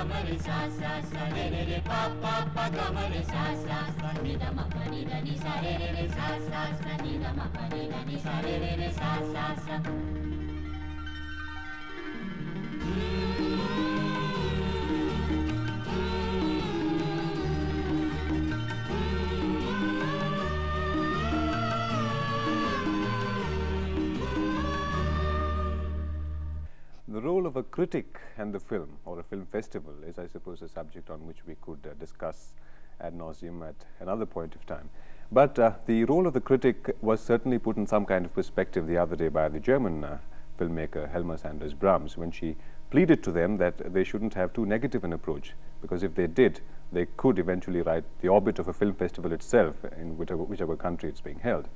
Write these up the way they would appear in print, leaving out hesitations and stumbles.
ma re sa sa sa re re re pa pa pa ga ma re sa sa sa ni da ma pa ni da ni sa re re re sa sa sa ni da ma pa ni da ni sa re re re sa sa sa. The role of a critic and the film, or a film festival, is, I suppose, a subject on which we could discuss ad nauseum at another point of time. But the role of the critic was certainly put in some kind of perspective the other day by the German filmmaker Helma Sanders Brahms, when she pleaded to them that they shouldn't have too negative an approach, because if they did, they could eventually write the orbit of a film festival itself in whichever country it's being held.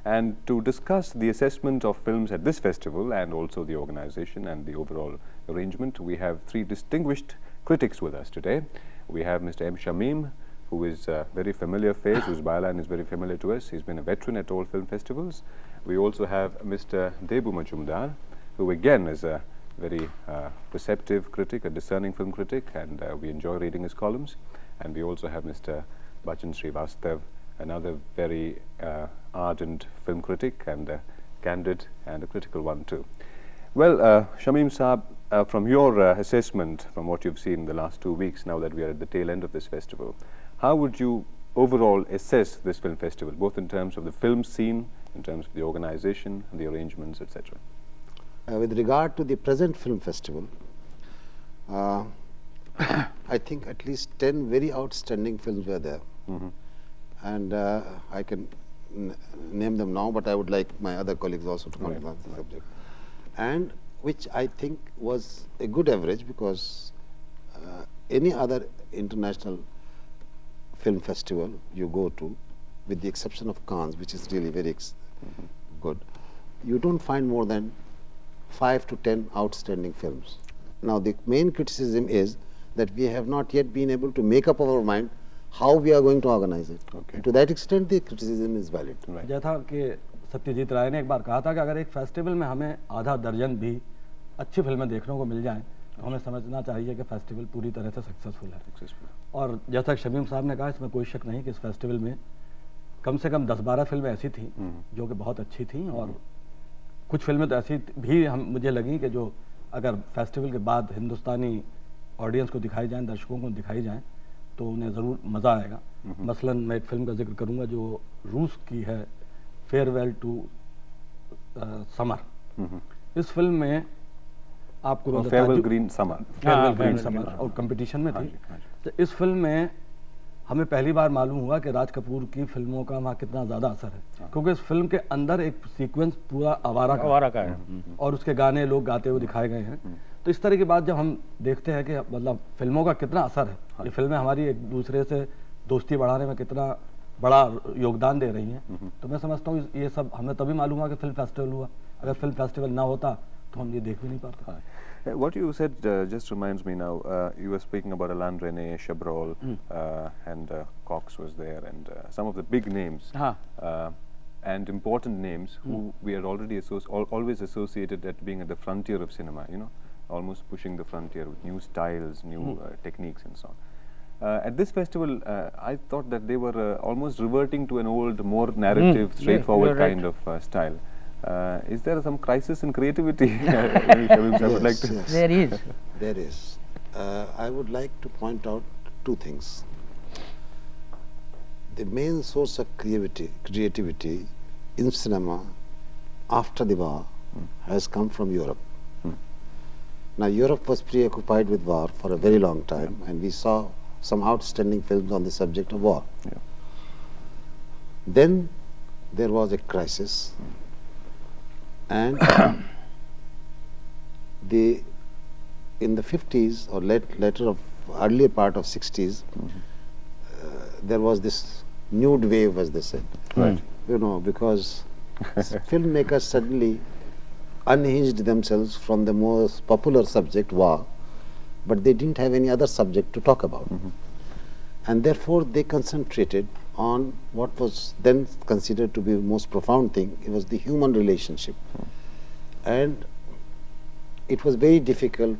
And to discuss the assessment of films at this festival and also the organization and the overall arrangement, we have three distinguished critics with us today. We have Mr. M. Shamim, who is a very familiar face, whose byline is very familiar to us. He's been a veteran at all film festivals. We also have Mr. Debu Majumdar, who again is a very perceptive critic, a discerning film critic, and we enjoy reading his columns. And we also have Mr. Bachan Srivastav, another very ardent film critic, and candid and a critical one too. Well, Shamim Saab, from your assessment, from what you've seen the last 2 weeks, now that we are at the tail end of this festival, how would you overall assess this film festival, both in terms of the film scene, in terms of the organization, and the arrangements, etc.? With regard to the present film festival, I think at least 10 very outstanding films were there. Mm-hmm. And I can name them now, but I would like my other colleagues also to comment on the subject. And which I think was a good average, because any other international film festival you go to, with the exception of Cannes, which is really very good, you don't find more than 5 to 10 outstanding films. Now, the main criticism is that we have not yet been able to make up our mind how we are going to organize it. Okay. To that extent, the criticism is valid. Right. जैसा कि सत्यजीत राय ने एक बार कहा था कि अगर एक festival में हमें आधा दर्जन भी अच्छी फिल्में देखने को मिल जाएं, तो हमें समझना चाहिए कि फेस्टिवल पूरी तरह से सक्सेसफुल है। और जैसा कि शमीम साहब ने कहा, इसमें कोई शक नहीं कि इस फेस्टिवल में कम से कम 10-12 फिल्में ऐसी थी जो कि बहुत अच्छी थी, और कुछ फिल्में तो ऐसी भी मुझे लगी कि जो अगर फेस्टिवल के बाद हिंदुस्तानी ऑडियंस को दिखाई जाएं, दर्शकों को दिखाई जाएं, तो उन्हें ज़रूर मज़ा आएगा। मसलन मैं एक फिल्म का जिक्र करूंगा जो रूस की है, फेयरवेल टू समर। इस फिल्म में आपको फेयरवेल ग्रीन समर और कंपटीशन में थी। तो इस फिल्म में हमें पहली बार मालूम हुआ कि राज कपूर की फिल्मों का वहाँ कितना ज़्यादा असर है, क्योंकि इस फिल्म के अंदर एक सीक्वेंस पूरा आवारा का है और उसके गाने लोग गाते हुए दिखाए गए हैं। तो इस तरह की बात जब हम देखते हैं कि मतलब फिल्मों का कितना असर है, ये फिल्में हमारी एक दूसरे से दोस्ती बढ़ाने में कितना बड़ा योगदान दे रही हैं, तो मैं समझता हूँ ये सब हमें तभी मालूम हुआ कि फिल्म फेस्टिवल हुआ। अगर फिल्म फेस्टिवल ना होता तो हम ये देख भी नहीं पाते। What you said just reminds me now, you were speaking about Alain René, Chabrol, and Cox was there, and some of the big names and important names who we are already always associated at being at the frontier of cinema, you know, almost pushing the frontier with new styles, new techniques and so on. At this festival, I thought that they were almost reverting to an old, more narrative, straightforward kind of style. Is there some crisis in creativity? There is. There is. I would like to point out two things. The main source of creativity in cinema after the war has come from Europe. Now, Europe was preoccupied with war for a very long time, and we saw some outstanding films on the subject of war. Then there was a crisis, and in the 50s or earlier part of 60s, there was this nude wave, as they said. Right. You know, because filmmakers suddenly unhinged themselves from the most popular subject, war, but they didn't have any other subject to talk about. And therefore they concentrated on what was then considered to be the most profound thing. It was the human relationship. And it was very difficult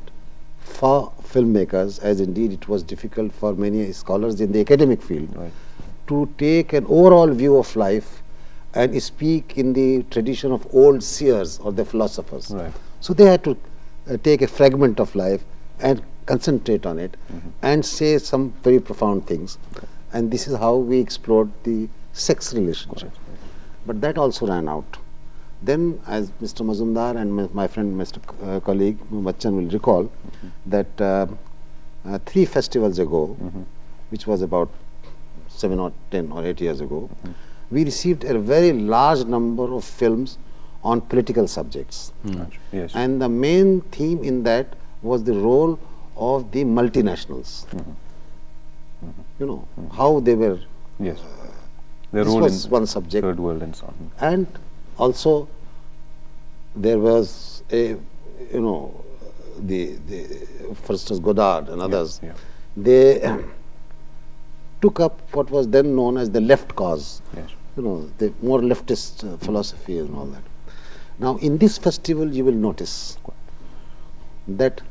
for filmmakers, as indeed it was difficult for many scholars in the academic field, Right. to take an overall view of life and speak in the tradition of old seers or the philosophers. Right. So they had to take a fragment of life and concentrate on it and say some very profound things. And this is how we explored the sex relationship. But that also ran out. Then, as Mr. Mazumdar and my friend, Mr. Colleague Bachchan will recall, that 3 festivals ago, which was about 7 or 10 or 8 years ago, we received a very large number of films on political subjects. Yes. And the main theme in that was the role of the multinationals. You know, how they were. Yes. Their This role was in one subject. third world and so on. And also there was a, you know, the for instance Godard and others, yeah. they took up what was then known as the left cause, Yes. you know, the more leftist philosophy and all that. Now in this festival you will notice that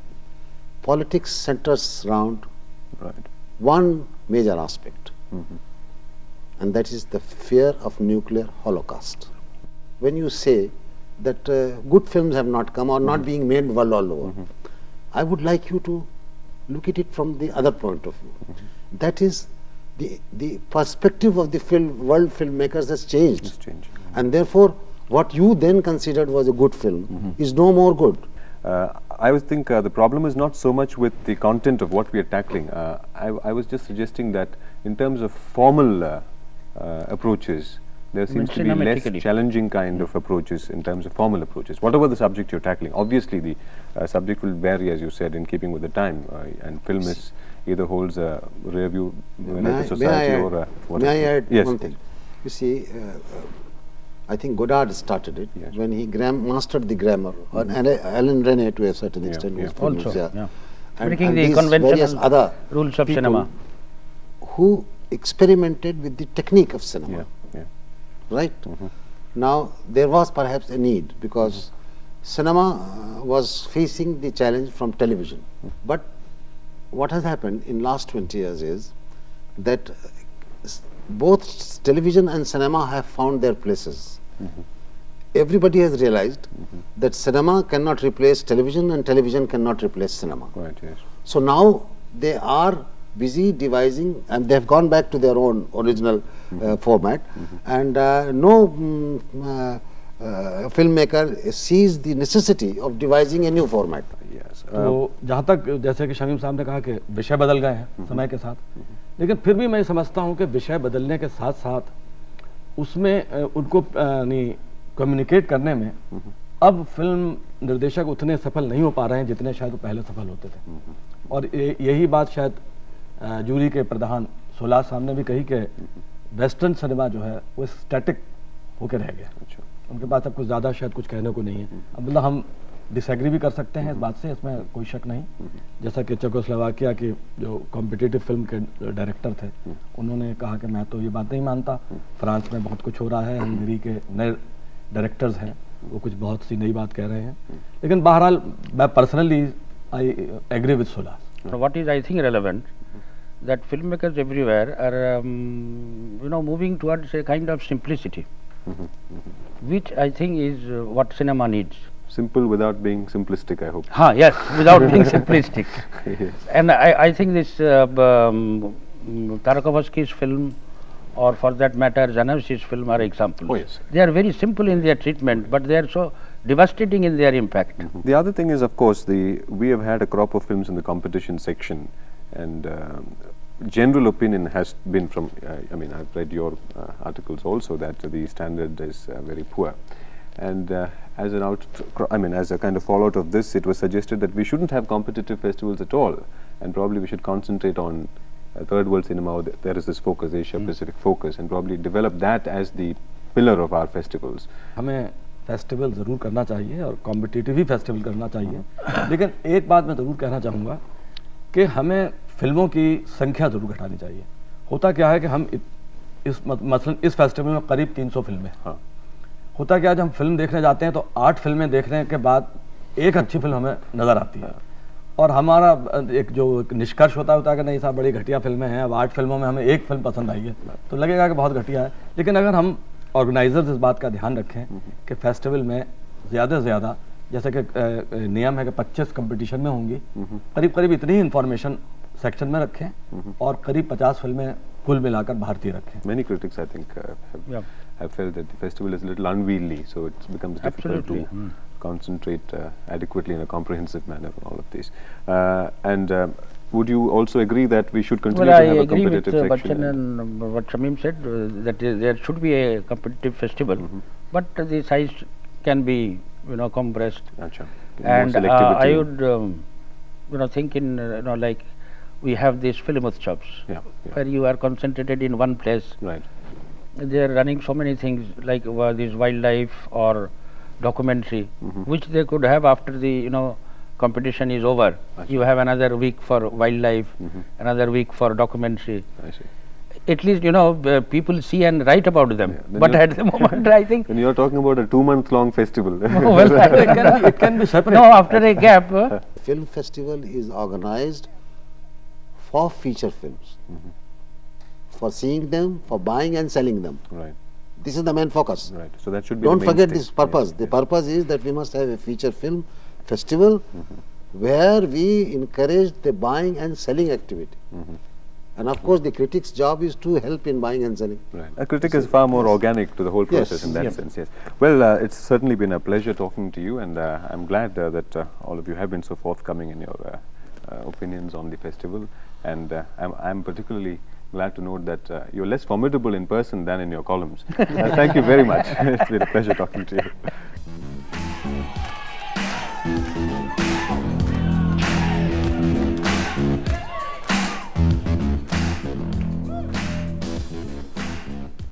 politics centers around Right. one major aspect, and that is the fear of nuclear holocaust. When you say that good films have not come or not being made world all over, I would like you to look at it from the other point of view. That is, the perspective of the world filmmakers has changed. It's changing. And therefore, what you then considered was a good film is no more good. I would think the problem is not so much with the content of what we are tackling. I was just suggesting that in terms of formal approaches, there seems to be less cinematically. challenging kind of approaches in terms of formal approaches. Whatever the subject you're tackling, obviously the subject will vary, as you said, in keeping with the time. And film is either holds a rear view to society or whatever. May I add Yes. one thing? You see, I think Godard started it Yes. when he mastered the grammar, and Alan Rene to a certain extent. yeah. was famous, Also, yeah. And, Breaking and the these conventional various other rules of people cinema. who experimented with the technique of cinema. Yeah, yeah. Right? Now, there was perhaps a need because cinema was facing the challenge from television. But what has happened in last 20 years is that both television and cinema have found their places. Everybody has realized that cinema cannot replace television and television cannot replace cinema. Right, yes. So now they are busy devising, and they have gone back to their own original format, and no filmmaker sees the necessity of devising a new format. Yes. तो जहाँ तक जैसे कि शमीम साहब ने कहा कि विषय बदल गए हैं समय के साथ, लेकिन फिर भी मैं समझता हूँ कि विषय बदलने के साथ साथ उसमें उनको कम्युनिकेट करने में अब फिल्म निर्देशक उतने सफल नहीं हो पा रहे हैं जितने शायद वो पहले सफल होते थे। और यही बात शायद जूरी के प्रधान सोलार साहब ने भी कही कि वेस्टर्न सिनेमा जो है वो स्टैटिक होकर रह गया। अच्छा। उनके पास अब कुछ ज़्यादा शायद कुछ कहने को नहीं है। अब मतलब हम डिसएग्री भी कर सकते हैं इस बात से, इसमें कोई शक नहीं। जैसा कि चेकोस्लोवाकिया के जो कॉम्पिटिटिव फिल्म के डायरेक्टर थे, उन्होंने कहा कि मैं तो ये बात नहीं मानता, फ्रांस में बहुत कुछ हो रहा है, हंगरी के नए डायरेक्टर्स हैं वो कुछ बहुत सी नई बात कह रहे हैं। लेकिन बहरहाल मैं personally I agree with solar. So what is I think relevant that filmmakers everywhere are moving towards a kind of simplicity, which I think is what cinema needs. Simple without being simplistic, I hope. Yes, without being simplistic. Yes. And I think this Tarkovsky's film, or for that matter Zanussi's film, are examples. Oh, yes. They are very simple in their treatment, but they are so devastating in their impact. The other thing is, of course, we have had a crop of films in the competition section, and general opinion has been from, I mean, I've read your articles also, that the standard is very poor. And as a kind of fallout of this, it was suggested that we shouldn't have competitive festivals at all, and probably we should concentrate on third world cinema. There is this focus, Asia Pacific focus, and probably develop that as the pillar of our festivals. हमें festival ज़रूर करना चाहिए और competitive ही festival करना चाहिए, लेकिन एक बात मैं ज़रूर कहना चाहूँगा कि हमें फिल्मों की संख्या ज़रूर घटानी चाहिए। होता क्या है कि हम मसलन इस फेस्टिवल में करीब 300 फिल्में, हाँ। होता क्या है, जब हम फिल्म देखने जाते हैं तो 8 फिल्में देखने के बाद एक अच्छी फिल्म हमें नज़र आती है, और हमारा एक जो एक निष्कर्ष होता है कि नहीं साहब बड़ी घटिया फिल्में हैं, अब 8 फिल्मों में हमें एक फिल्म पसंद आई है तो लगेगा कि बहुत घटिया है। लेकिन अगर हम ऑर्गेनाइजर्स इस बात का ध्यान रखें कि फेस्टिवल में ज़्यादा से ज़्यादा, जैसे कि नियम है कि 25 कंपटीशन में होंगी, करीब करीब इतनी ही इंफॉर्मेशन सेक्शन में रखें और करीब 50 फिल्में कुल मिलाकर भारतीय रखें। Many critics, I think, have felt that the festival is a little unwieldy, so it becomes difficult to concentrate adequately in a comprehensive manner on all of these. Would you also agree that we should continue Well, to have I a agree with competitive section? Bachchan and what Shamim said, that there should be a competitive festival, but the size can be, compressed. Acha. And More selectivity. I would, think in, like we have these film workshops where you are concentrated in one place. Right. They are running so many things like this wildlife or documentary, which they could have after the competition is over. You have another week for wildlife, another week for documentary. I see. At least people see and write about them. Then But at the moment, I think When you are talking about a 2-month-long festival. well, it can be separate. no, after a gap. Film festival is organized for feature films, for seeing them, for buying and selling them. Right. This is the main focus. Right. So that should be. Don't the forget mainstay. this purpose. Yes, The yes. purpose is that we must have a feature film festival where we encourage the buying and selling activity. And of course, the critic's job is to help in buying and selling. Right. A critic is far more organic to the whole process in that sense, yes. Well, it's certainly been a pleasure talking to you, and I'm glad that all of you have been so forthcoming in your opinions on the festival, and I'm particularly glad to note that you're less formidable in person than in your columns. Thank you very much. It's been a pleasure talking to you.